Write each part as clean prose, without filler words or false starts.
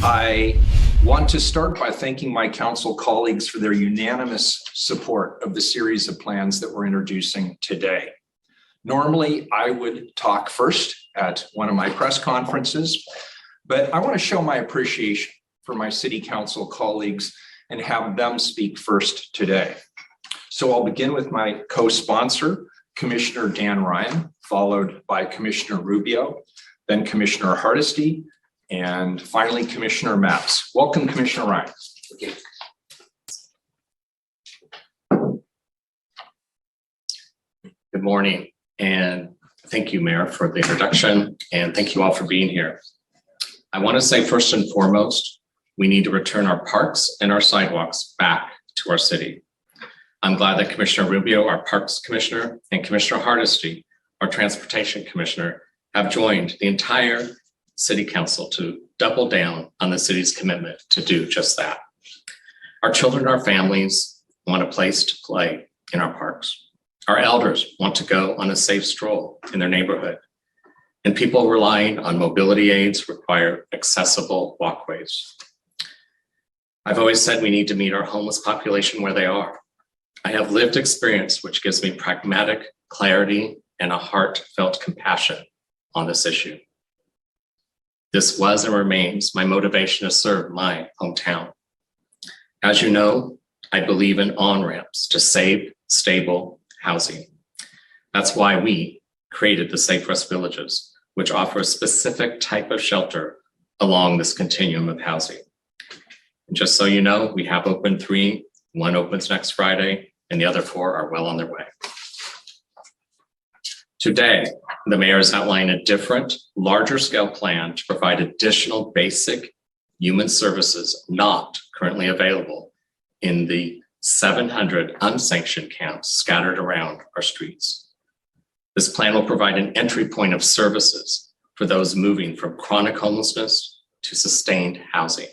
I want to start by thanking my council colleagues for their unanimous support of the series of plans that we're introducing today. Normally, I would talk first at one of my press conferences, but I want to show my appreciation for my city council colleagues and have them speak first today. So I'll begin with my co-sponsor, Commissioner Dan Ryan, followed by Commissioner Rubio, then Commissioner Hardesty, and finally, Commissioner Mapps. Welcome, Commissioner Ryan. Okay. Good morning, and thank you, Mayor, for the introduction, and thank you all for being here. I want to say first and foremost, we need to return our parks and our sidewalks back to our city. I'm glad that Commissioner Rubio, our Parks Commissioner, and Commissioner Hardesty, our Transportation Commissioner, have joined the entire City Council to double down on the city's commitment to do just that. Our children and our families want a place to play in our parks. Our elders want to go on a safe stroll in their neighborhood. And people relying on mobility aids require accessible walkways. I've always said we need to meet our homeless population where they are. I have lived experience which gives me pragmatic clarity and a heartfelt compassion on this issue. This was and remains my motivation to serve my hometown. As you know, I believe in on-ramps to safe, stable housing. That's why we created the Safe Rest Villages, which offer a specific type of shelter along this continuum of housing. And just so you know, we have opened 3, one opens next Friday, and the other 4 are well on their way. Today, the mayor has outlined a different, larger scale plan to provide additional basic human services not currently available in the 700 unsanctioned camps scattered around our streets. This plan will provide an entry point of services for those moving from chronic homelessness to sustained housing.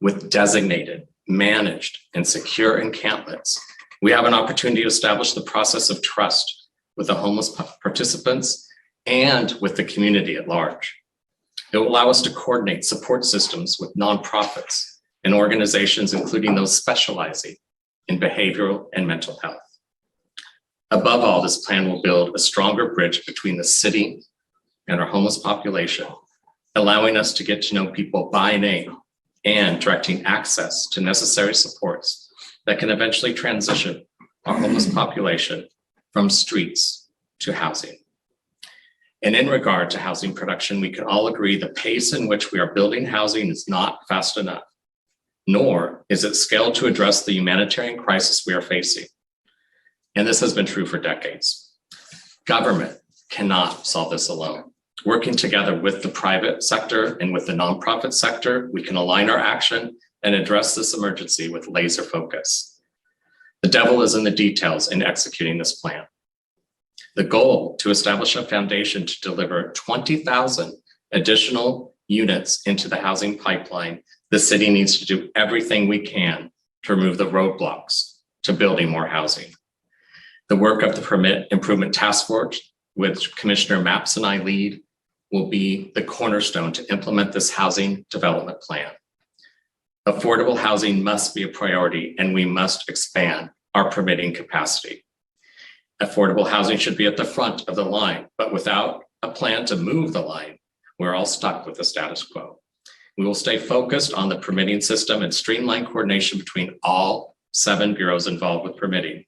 With designated, managed, and secure encampments, we have an opportunity to establish the process of trust with the homeless participants and with the community at large. It will allow us to coordinate support systems with nonprofits and organizations, including those specializing in behavioral and mental health. Above all, this plan will build a stronger bridge between the city and our homeless population, allowing us to get to know people by name and directing access to necessary supports that can eventually transition our homeless population from streets to housing. And in regard to housing production, we can all agree the pace in which we are building housing is not fast enough, nor is it scaled to address the humanitarian crisis we are facing. And this has been true for decades. Government cannot solve this alone. Working together with the private sector and with the nonprofit sector, we can align our action and address this emergency with laser focus. The devil is in the details in executing this plan. The goal to establish a foundation to deliver 20,000 additional units into the housing pipeline, the city needs to do everything we can to remove the roadblocks to building more housing. The work of the Permit Improvement Task Force, which Commissioner Mapps and I lead, will be the cornerstone to implement this housing development plan. Affordable housing must be a priority, and we must expand our permitting capacity. Affordable housing should be at the front of the line, but without a plan to move the line, we're all stuck with the status quo. We will stay focused on the permitting system and streamline coordination between all 7 bureaus involved with permitting.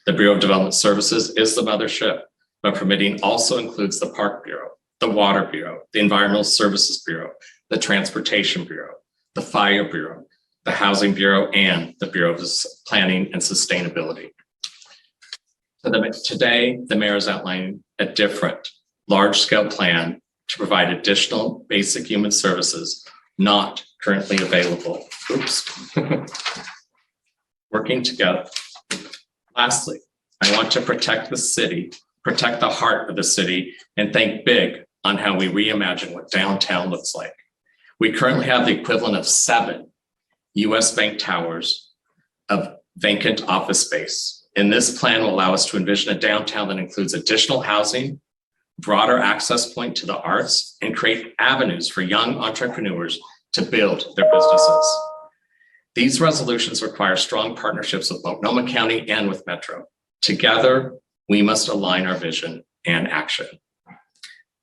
The Bureau of Development Services is the mothership, but permitting also includes the Park Bureau, the Water Bureau, the Environmental Services Bureau, the Transportation Bureau, the Fire Bureau, the Housing Bureau, and the Bureau of Planning and Sustainability. Today, the mayor is outlining a different large-scale plan to provide additional basic human services not currently available. Oops. Working together. Lastly, I want to protect the city, protect the heart of the city, and think big on how we reimagine what downtown looks like. We currently have the equivalent of 7 US Bank towers of vacant office space. And this plan will allow us to envision a downtown that includes additional housing, broader access point to the arts, and create avenues for young entrepreneurs to build their businesses. These resolutions require strong partnerships with Multnomah County and with Metro. Together, we must align our vision and action.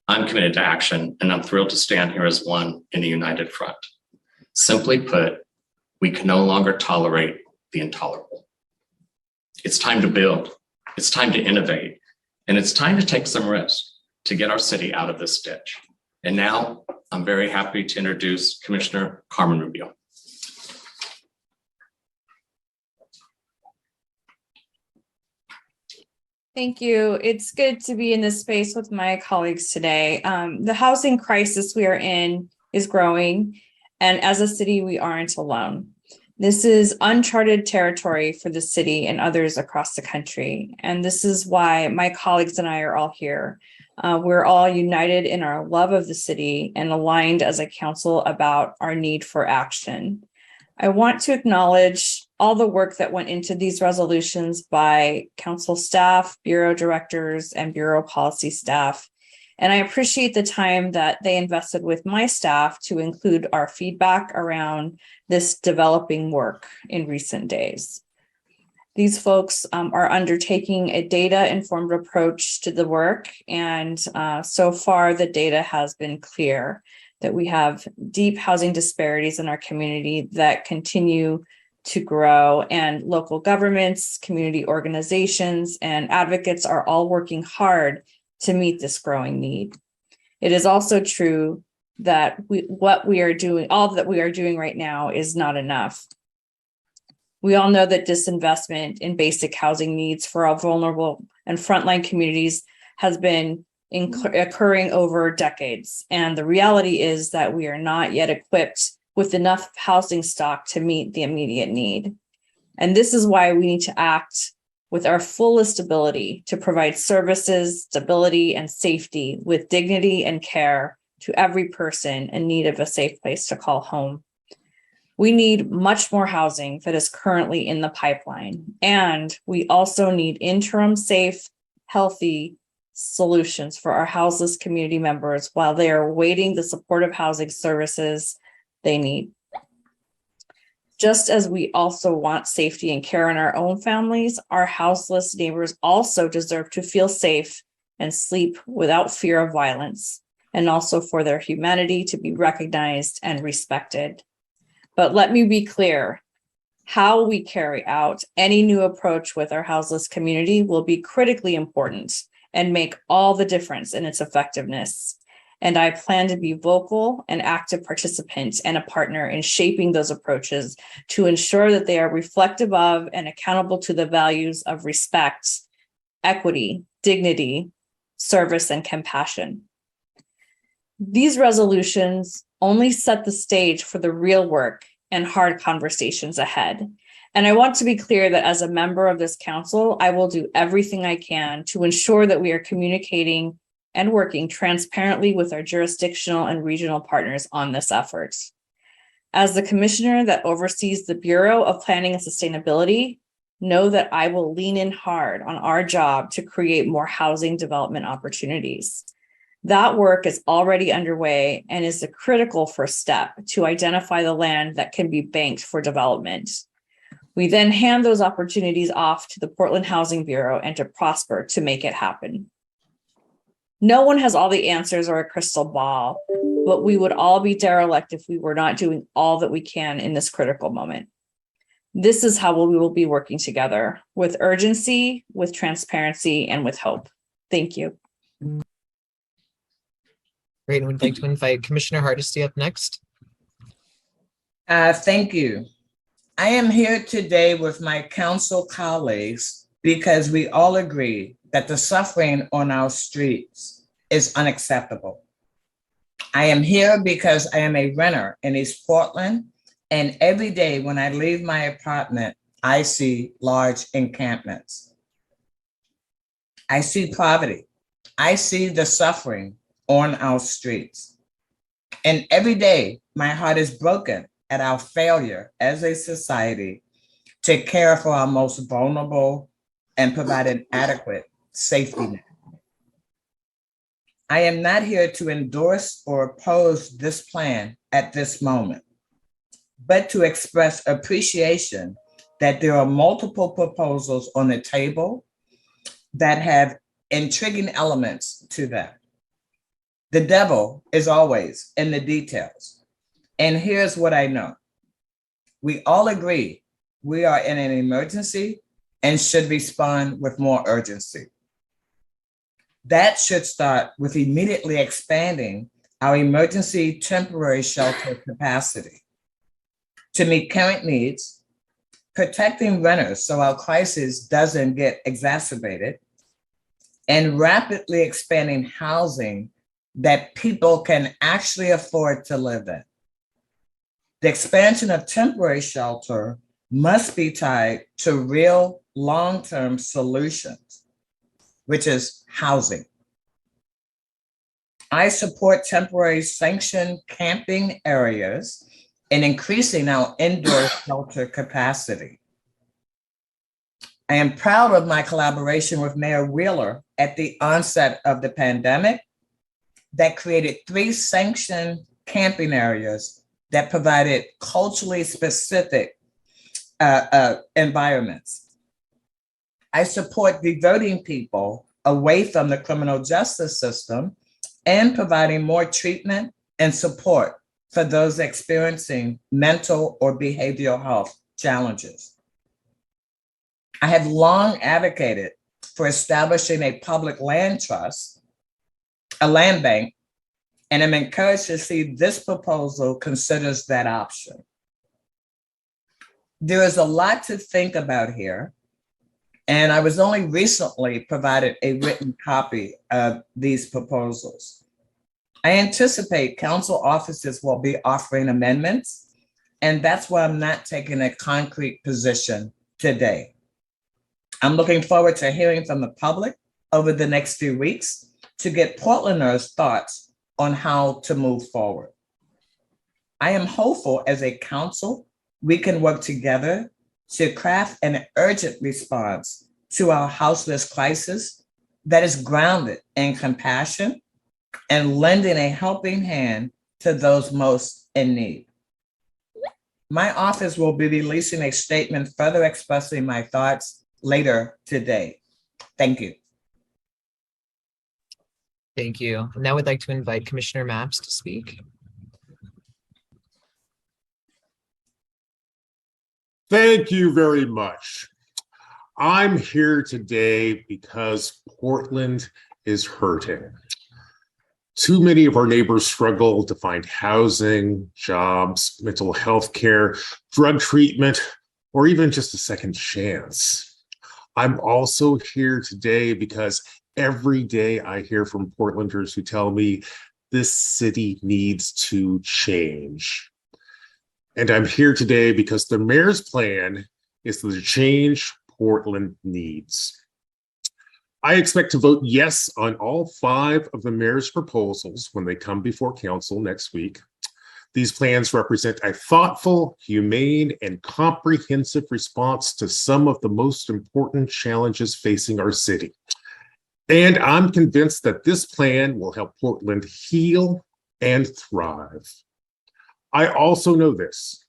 I'm committed to action, and I'm thrilled to stand here as one in a united front. Simply put, we can no longer tolerate the intolerable. It's time to build, it's time to innovate, and it's time to take some risks to get our city out of this ditch. And now I'm very happy to introduce Commissioner Carmen Rubio. Thank you. It's good to be in this space with my colleagues today. The housing crisis we are in is growing, and as a city, we aren't alone. This is uncharted territory for the city and others across the country, and this is why my colleagues and I are all here. We're all united in our love of the city and aligned as a council about our need for action. I want to acknowledge all the work that went into these resolutions by council staff, bureau directors, and bureau policy staff. And I appreciate the time that they invested with my staff to include our feedback around this developing work in recent days. These folks are undertaking a data-informed approach to the work, and so far the data has been clear that we have deep housing disparities in our community that continue to grow, and local governments, community organizations, and advocates are all working hard to meet this growing need. It is also true that all that we are doing right now is not enough. We all know that disinvestment in basic housing needs for our vulnerable and frontline communities has been occurring over decades. And the reality is that we are not yet equipped with enough housing stock to meet the immediate need. And this is why we need to act with our fullest ability to provide services, stability, and safety with dignity and care to every person in need of a safe place to call home. We need much more housing that is currently in the pipeline. And we also need interim, safe, healthy solutions for our houseless community members while they are awaiting the supportive housing services they need. Just as we also want safety and care in our own families, our houseless neighbors also deserve to feel safe and sleep without fear of violence, and also for their humanity to be recognized and respected. But let me be clear, how we carry out any new approach with our houseless community will be critically important and make all the difference in its effectiveness. And I plan to be vocal and active participant and a partner in shaping those approaches to ensure that they are reflective of and accountable to the values of respect, equity, dignity, service, and compassion. These resolutions only set the stage for the real work and hard conversations ahead. And I want to be clear that as a member of this council, I will do everything I can to ensure that we are communicating and working transparently with our jurisdictional and regional partners on this effort. As the commissioner that oversees the Bureau of Planning and Sustainability, know that I will lean in hard on our job to create more housing development opportunities. That work is already underway and is a critical first step to identify the land that can be banked for development. We then hand those opportunities off to the Portland Housing Bureau and to Prosper to make it happen. No one has all the answers or a crystal ball, but we would all be derelict if we were not doing all that we can in this critical moment. This is how we will be working together, with urgency, with transparency, and with hope. Thank you. Great, and we'd like to invite Commissioner Hardesty up next. Thank you. I am here today with my council colleagues because we all agree that the suffering on our streets is unacceptable. I am here because I am a renter in East Portland, and every day when I leave my apartment, I see large encampments. I see poverty. I see the suffering on our streets. And every day, my heart is broken at our failure as a society to care for our most vulnerable and provide an adequate safety net. I am not here to endorse or oppose this plan at this moment, but to express appreciation that there are multiple proposals on the table that have intriguing elements to them. The devil is always in the details. And here's what I know. We all agree we are in an emergency and should respond with more urgency. That should start with immediately expanding our emergency temporary shelter capacity to meet current needs, protecting renters so our crisis doesn't get exacerbated, and rapidly expanding housing that people can actually afford to live in. The expansion of temporary shelter must be tied to real long-term solutions, which is housing. I support temporary sanctioned camping areas and increasing our indoor shelter capacity. I am proud of my collaboration with Mayor Wheeler at the onset of the pandemic that created 3 sanctioned camping areas that provided culturally specific environments. I support diverting people away from the criminal justice system and providing more treatment and support for those experiencing mental or behavioral health challenges. I have long advocated for establishing a public land trust, a land bank, and I'm encouraged to see this proposal considers that option. There is a lot to think about here, and I was only recently provided a written copy of these proposals. I anticipate council offices will be offering amendments, and that's why I'm not taking a concrete position today. I'm looking forward to hearing from the public over the next few weeks to get Portlanders' thoughts on how to move forward. I am hopeful as a council, we can work together to craft an urgent response to our houseless crisis that is grounded in compassion and lending a helping hand to those most in need. My office will be releasing a statement further expressing my thoughts later today. Thank you. Thank you. Now we'd like to invite Commissioner Maps to speak. Thank you very much. I'm here today because Portland is hurting. Too many of our neighbors struggle to find housing, jobs, mental health care, drug treatment, or even just a second chance. I'm also here today because every day I hear from Portlanders who tell me this city needs to change. And I'm here today because the mayor's plan is the change Portland needs. I expect to vote yes on all 5 of the mayor's proposals when they come before council next week. These plans represent a thoughtful, humane, and comprehensive response to some of the most important challenges facing our city. And I'm convinced that this plan will help Portland heal and thrive. I also know this: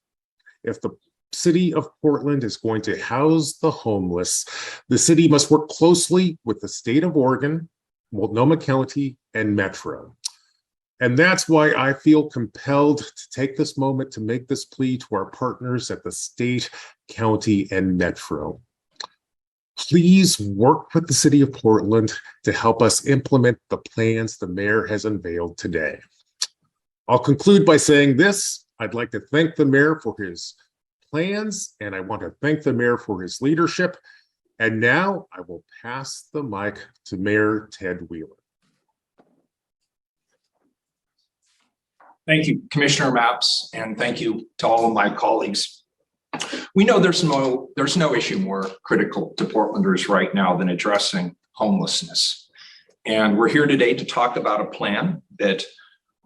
if the city of Portland is going to house the homeless, the city must work closely with the state of Oregon, Multnomah County, and Metro. And that's why I feel compelled to take this moment to make this plea to our partners at the state, county, and Metro. Please work with the city of Portland to help us implement the plans the mayor has unveiled today. I'll conclude by saying this: I'd like to thank the mayor for his plans, and I want to thank the mayor for his leadership. And now I will pass the mic to Mayor Ted Wheeler. Thank you, Commissioner Maps, and thank you to all of my colleagues. We know there's no issue more critical to Portlanders right now than addressing homelessness. And we're here today to talk about a plan that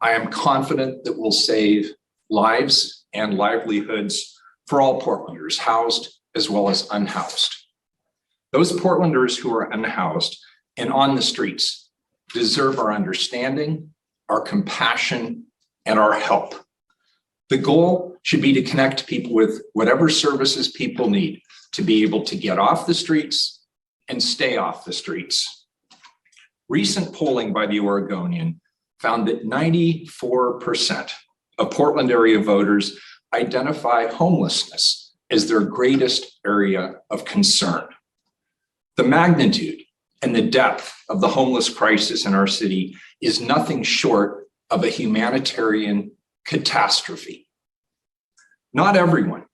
I am confident that will save lives and livelihoods for all Portlanders, housed as well as unhoused. Those Portlanders who are unhoused and on the streets deserve our understanding, our compassion, and our help. The goal should be to connect people with whatever services people need to be able to get off the streets and stay off the streets. Recent polling by the Oregonian found that 94% of Portland area voters identify homelessness as their greatest area of concern. The magnitude and the depth of the homeless crisis in our city is nothing short of a humanitarian catastrophe. Not everyone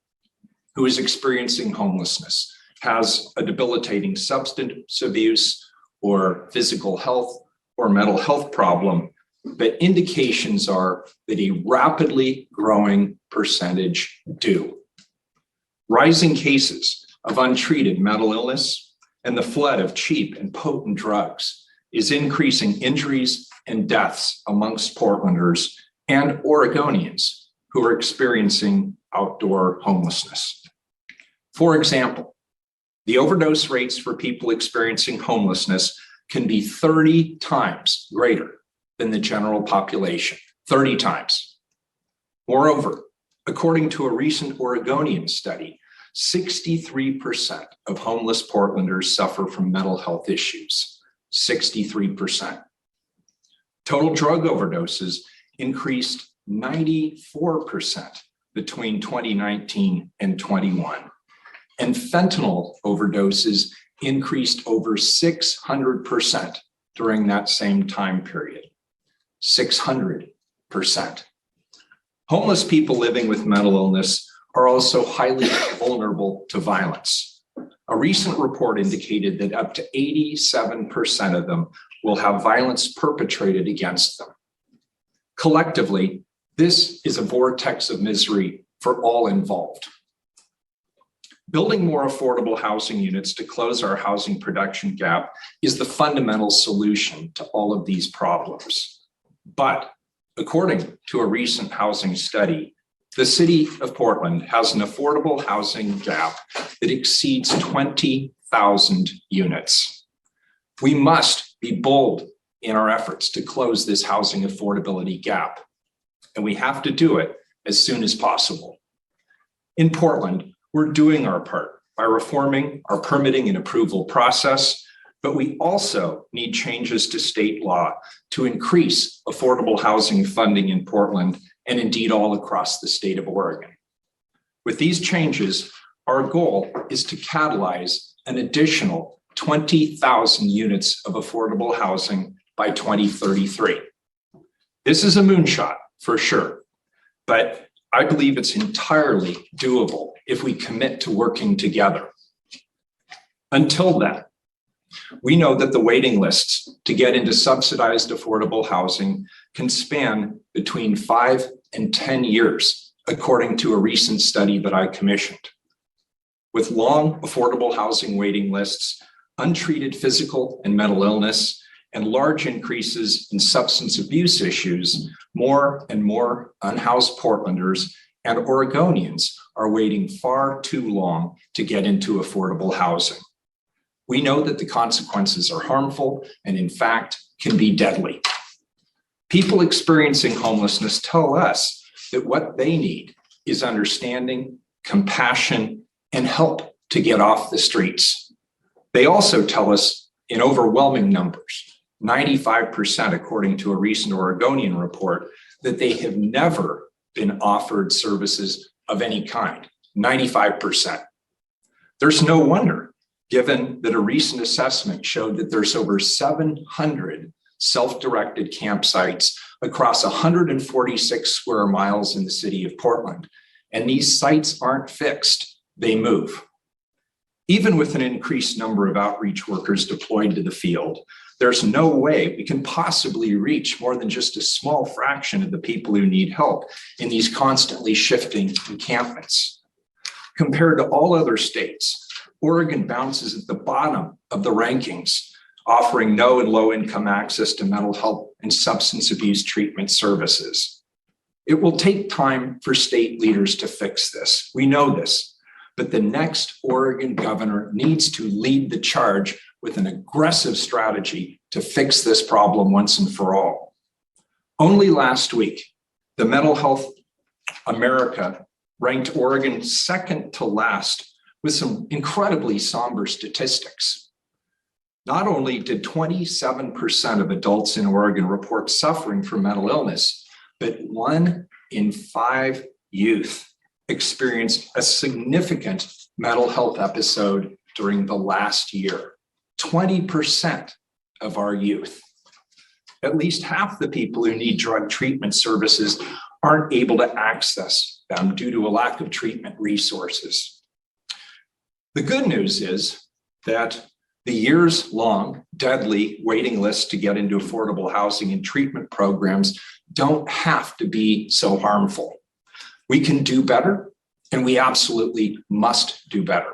who is experiencing homelessness has a debilitating substance abuse or physical health or mental health problem, but indications are that a rapidly growing percentage do. Rising cases of untreated mental illness and the flood of cheap and potent drugs is increasing injuries and deaths amongst Portlanders and Oregonians who are experiencing outdoor homelessness. For example, the overdose rates for people experiencing homelessness can be 30 times greater than the general population, 30 times. Moreover, according to a recent Oregonian study, 63% of homeless Portlanders suffer from mental health issues, 63%. Total drug overdoses increased 94% between 2019 and 21. And fentanyl overdoses increased over 600% during that same time period. 600%. Homeless people living with mental illness are also highly vulnerable to violence. A recent report indicated that up to 87% of them will have violence perpetrated against them. Collectively, this is a vortex of misery for all involved. Building more affordable housing units to close our housing production gap is the fundamental solution to all of these problems. But according to a recent housing study, the city of Portland has an affordable housing gap that exceeds 20,000 units. We must be bold in our efforts to close this housing affordability gap, and we have to do it as soon as possible. In Portland, we're doing our part by reforming our permitting and approval process, but we also need changes to state law to increase affordable housing funding in Portland and indeed all across the state of Oregon. With these changes, our goal is to catalyze an additional 20,000 units of affordable housing by 2033. This is a moonshot for sure, but I believe it's entirely doable if we commit to working together. Until then, we know that the waiting lists to get into subsidized affordable housing can span between 5 and 10 years, according to a recent study that I commissioned. With long affordable housing waiting lists, untreated physical and mental illness, and large increases in substance abuse issues, more and more unhoused Portlanders and Oregonians are waiting far too long to get into affordable housing. We know that the consequences are harmful and, in fact, can be deadly. People experiencing homelessness tell us that what they need is understanding, compassion, and help to get off the streets. They also tell us in overwhelming numbers, 95% according to a recent Oregonian report, that they have never been offered services of any kind, 95%. There's no wonder, given that a recent assessment showed that there's over 700 self-directed campsites across 146 square miles in the city of Portland. And these sites aren't fixed, they move. Even with an increased number of outreach workers deployed to the field, there's no way we can possibly reach more than just a small fraction of the people who need help in these constantly shifting encampments. Compared to all other states, Oregon bounces at the bottom of the rankings, offering no and low income access to mental health and substance abuse treatment services. It will take time for state leaders to fix this. We know this, but the next Oregon governor needs to lead the charge with an aggressive strategy to fix this problem once and for all. Only last week, the Mental Health America ranked Oregon second to last with some incredibly somber statistics. Not only did 27% of adults in Oregon report suffering from mental illness, but 1 in 5 youth experienced a significant mental health episode during the last year. 20% of our youth. At least half the people who need drug treatment services aren't able to access them due to a lack of treatment resources. The good news is that the years-long, deadly waiting lists to get into affordable housing and treatment programs don't have to be so harmful. We can do better, and we absolutely must do better.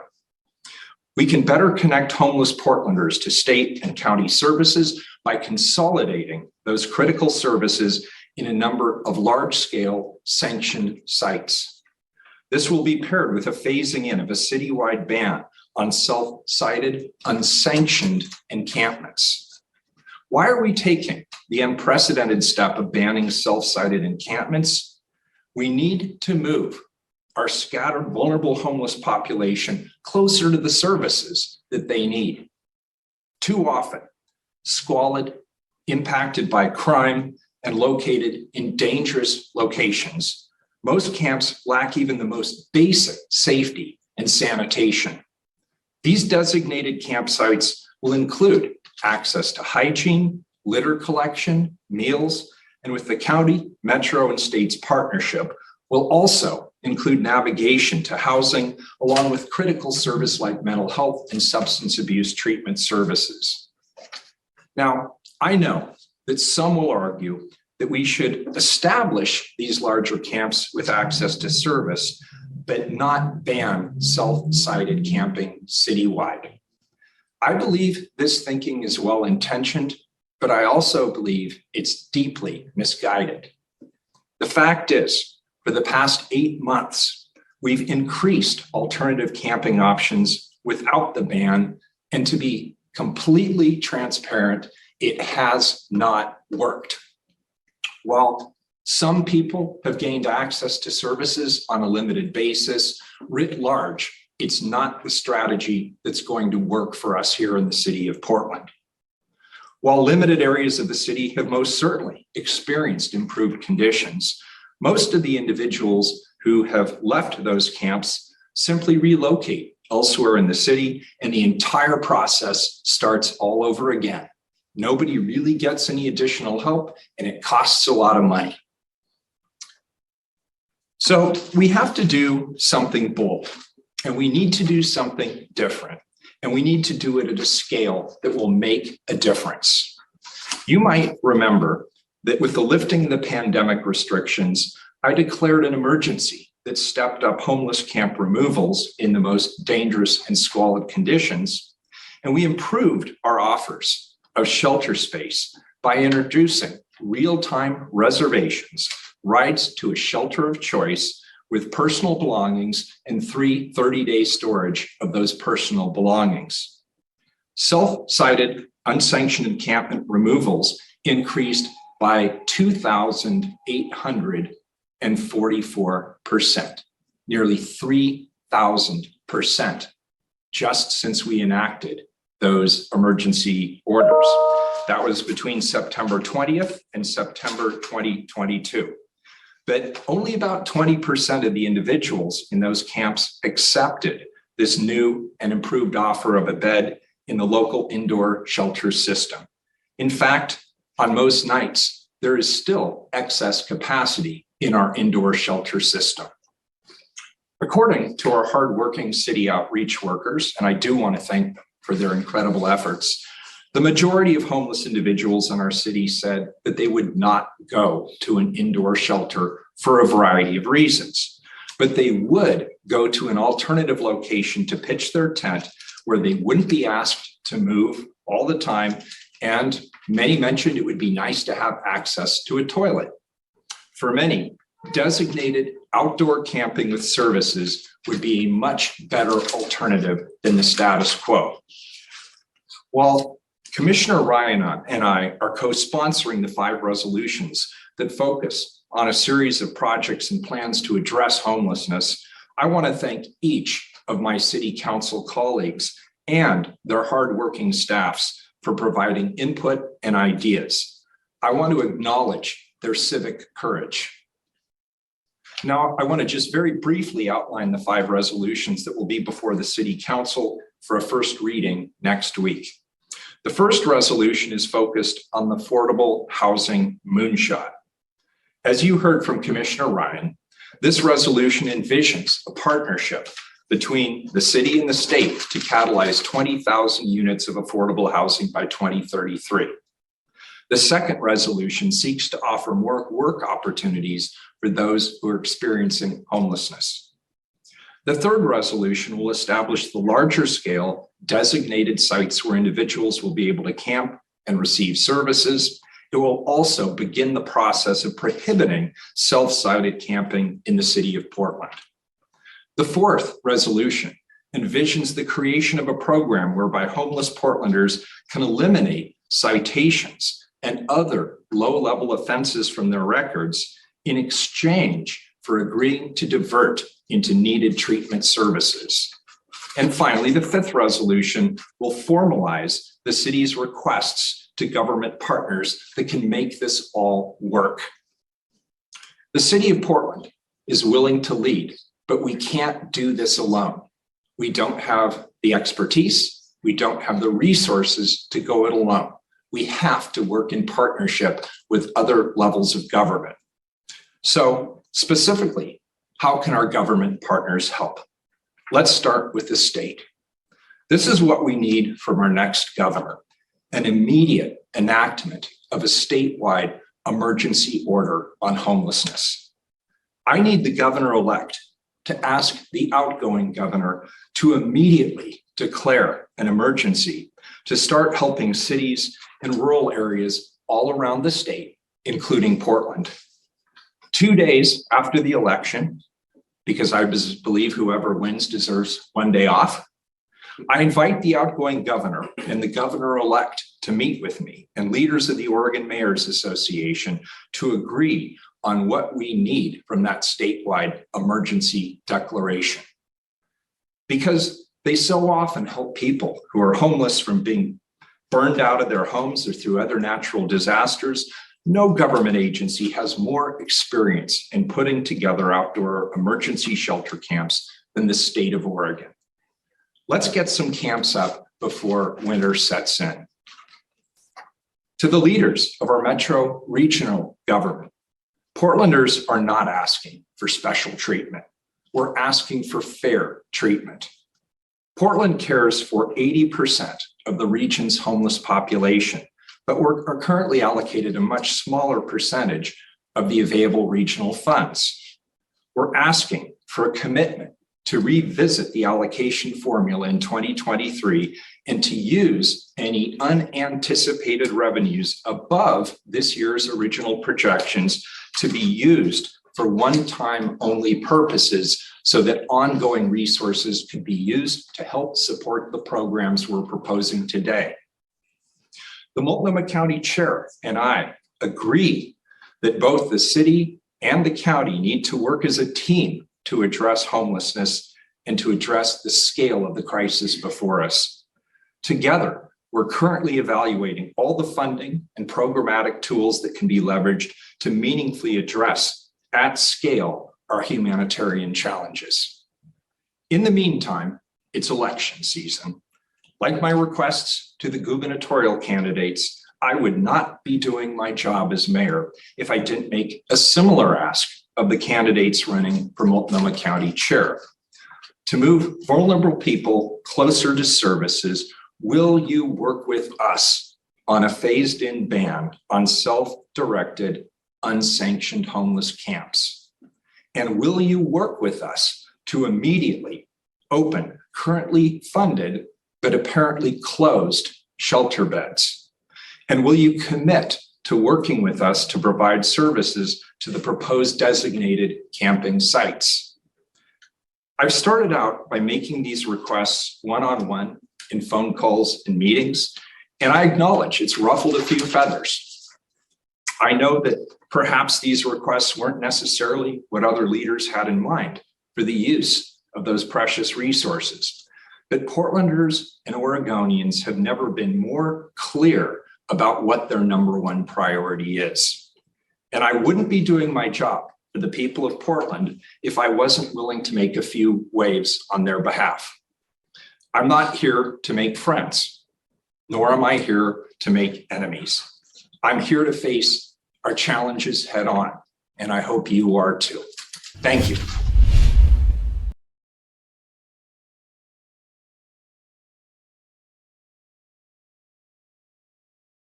We can better connect homeless Portlanders to state and county services by consolidating those critical services in a number of large-scale sanctioned sites. This will be paired with a phasing in of a citywide ban on self-sited, unsanctioned encampments. Why are we taking the unprecedented step of banning self-sited encampments? We need to move our scattered, vulnerable homeless population closer to the services that they need. Too often, squalid, impacted by crime, and located in dangerous locations, most camps lack even the most basic safety and sanitation. These designated campsites will include access to hygiene, litter collection, meals, and with the county, metro, and state's partnership, will also include navigation to housing, along with critical service like mental health and substance abuse treatment services. Now, I know that some will argue that we should establish these larger camps with access to service, but not ban self-sited camping citywide. I believe this thinking is well-intentioned, but I also believe it's deeply misguided. The fact is, for the past 8 months, we've increased alternative camping options without the ban, and to be completely transparent, it has not worked. While some people have gained access to services on a limited basis, writ large, it's not the strategy that's going to work for us here in the city of Portland. While limited areas of the city have most certainly experienced improved conditions, most of the individuals who have left those camps simply relocate elsewhere in the city, and the entire process starts all over again. Nobody really gets any additional help, and it costs a lot of money. So we have to do something bold, and we need to do something different, and we need to do it at a scale that will make a difference. You might remember that with the lifting of the pandemic restrictions, I declared an emergency that stepped up homeless camp removals in the most dangerous and squalid conditions, and we improved our offers of shelter space by introducing real-time reservations, rights to a shelter of choice with personal belongings and 3 30-day storage of those personal belongings. Self-sited, unsanctioned encampment removals increased by 2,844%, nearly 3,000% just since we enacted those emergency orders. That was between September 20th and September 2022. But only about 20% of the individuals in those camps accepted this new and improved offer of a bed in the local indoor shelter system. In fact, on most nights, there is still excess capacity in our indoor shelter system. According to our hardworking city outreach workers, and I do want to thank them for their incredible efforts, the majority of homeless individuals in our city said that they would not go to an indoor shelter for a variety of reasons, but they would go to an alternative location to pitch their tent where they wouldn't be asked to move all the time. And many mentioned it would be nice to have access to a toilet. For many, designated outdoor camping with services would be a much better alternative than the status quo. While Commissioner Ryan and I are co-sponsoring the 5 resolutions that focus on a series of projects and plans to address homelessness, I want to thank each of my city council colleagues and their hardworking staffs for providing input and ideas. I want to acknowledge their civic courage. Now, I want to just very briefly outline the 5 resolutions that will be before the City Council for a first reading next week. The first resolution is focused on the affordable housing moonshot. As you heard from Commissioner Ryan, this resolution envisions a partnership between the city and the state to catalyze 20,000 units of affordable housing by 2033. The second resolution seeks to offer more work opportunities for those who are experiencing homelessness. The third resolution will establish the larger scale designated sites where individuals will be able to camp and receive services. It will also begin the process of prohibiting self-sited camping in the city of Portland. The fourth resolution envisions the creation of a program whereby homeless Portlanders can eliminate citations and other low-level offenses from their records in exchange for agreeing to divert into needed treatment services. And finally, the fifth resolution will formalize the city's requests to government partners that can make this all work. The city of Portland is willing to lead, but we can't do this alone. We don't have the expertise. We don't have the resources to go it alone. We have to work in partnership with other levels of government. So specifically, how can our government partners help? Let's start with the state. This is what we need from our next governor, an immediate enactment of a statewide emergency order on homelessness. I need the governor-elect to ask the outgoing governor to immediately declare an emergency to start helping cities and rural areas all around the state, including Portland. 2 days after the election, because I believe whoever wins deserves 1 day off, I invite the outgoing governor and the governor-elect to meet with me and leaders of the Oregon Mayors Association to agree on what we need from that statewide emergency declaration. Because they so often help people who are homeless from being burned out of their homes or through other natural disasters. No government agency has more experience in putting together outdoor emergency shelter camps than the state of Oregon. Let's get some camps up before winter sets in. To the leaders of our metro regional government, Portlanders are not asking for special treatment. We're asking for fair treatment. Portland cares for 80% of the region's homeless population, but we're currently allocated a much smaller percentage of the available regional funds. We're asking for a commitment to revisit the allocation formula in 2023 and to use any unanticipated revenues above this year's original projections to be used for one-time only purposes so that ongoing resources could be used to help support the programs we're proposing today. The Multnomah County Chair and I agree that both the city and the county need to work as a team to address homelessness and to address the scale of the crisis before us. Together, we're currently evaluating all the funding and programmatic tools that can be leveraged to meaningfully address at scale our humanitarian challenges. In the meantime, it's election season. Like my requests to the gubernatorial candidates, I would not be doing my job as mayor if I didn't make a similar ask of the candidates running for Multnomah County Chair. To move vulnerable people closer to services, will you work with us on a phased-in ban on self-directed, unsanctioned homeless camps? And will you work with us to immediately open currently funded but apparently closed shelter beds? And will you commit to working with us to provide services to the proposed designated camping sites? I've started out by making these requests one-on-one in phone calls and meetings, and I acknowledge it's ruffled a few feathers. I know that perhaps these requests weren't necessarily what other leaders had in mind for the use of those precious resources. But Portlanders and Oregonians have never been more clear about what their number one priority is. And I wouldn't be doing my job for the people of Portland if I wasn't willing to make a few waves on their behalf. I'm not here to make friends, nor am I here to make enemies. I'm here to face our challenges head on, and I hope you are too. Thank you.